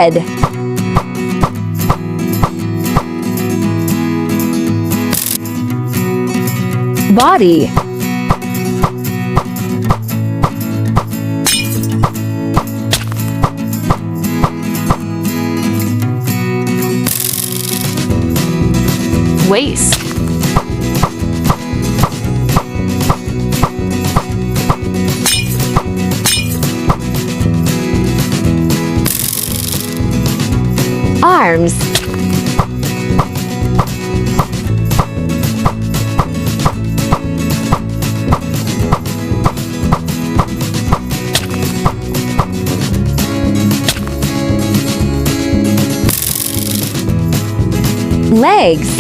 Head. Body. Waist. Arms. Legs.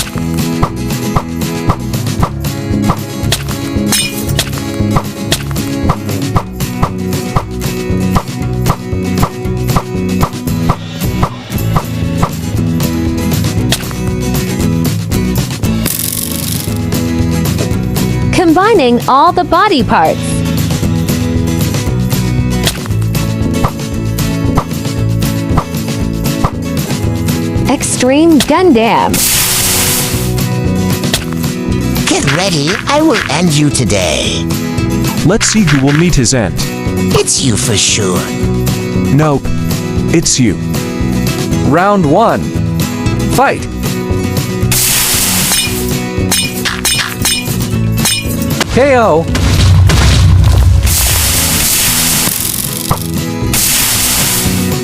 Combining all the body parts. Extreme Gundam. Get ready, I will end you today. Let's see who will meet his end. It's you for sure. Nope, it's you. Round 1. Fight! KO!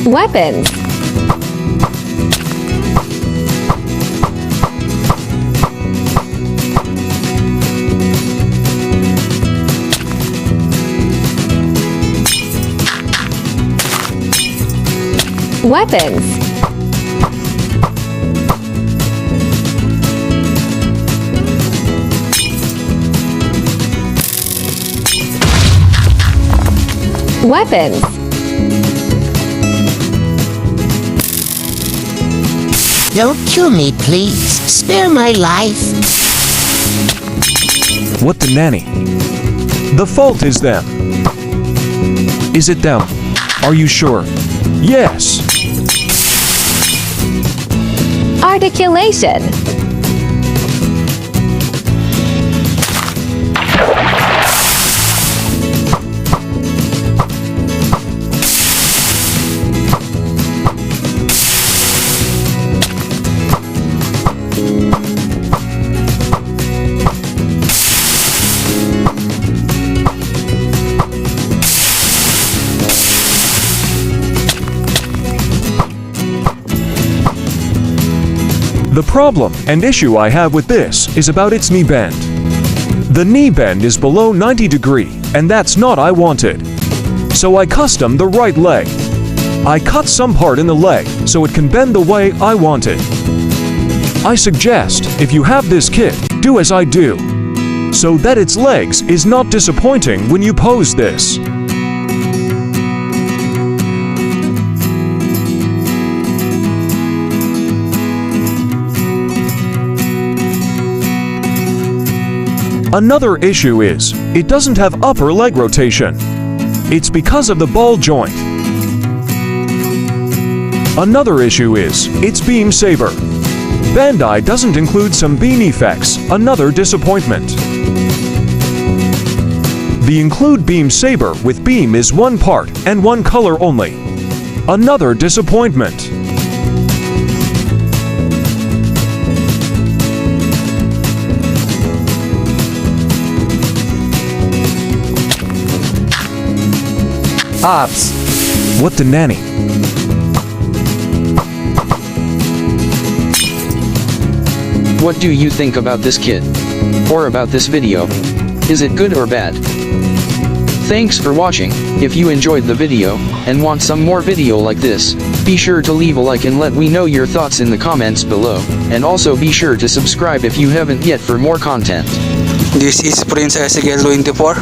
Weapons. Weapons. Weapons. Don't kill me, please. Spare my life. What the nanny? The fault is them. Is it them? Are you sure? Yes. Articulation. The problem and issue I have with this is about its knee bend. The knee bend is below 90 degrees, and that's not I wanted. So I custom the right leg. I cut some part in the leg so it can bend the way I want it. I suggest, if you have this kit, do as I do, so that its legs is not disappointing when you pose this. Another issue is, it doesn't have upper leg rotation. It's because of the ball joint. Another issue is, its beam saber. Bandai doesn't include some beam effects, another disappointment. The include beam saber with beam is one part and one color only. Another disappointment. Ops. What the nanny? What do you think about this kit? Or about this video? Is it good or bad? Thanks for watching. If you enjoyed the video, and want some more video like this, be sure to leave a like and let me know your thoughts in the comments below, and also be sure to subscribe if you haven't yet for more content. This is Prince Ezekiel 24,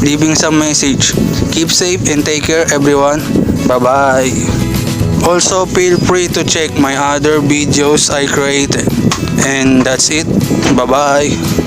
leaving some message. Keep safe and take care everyone. Bye bye. Also feel free to check my other videos I created. And that's it. Bye bye.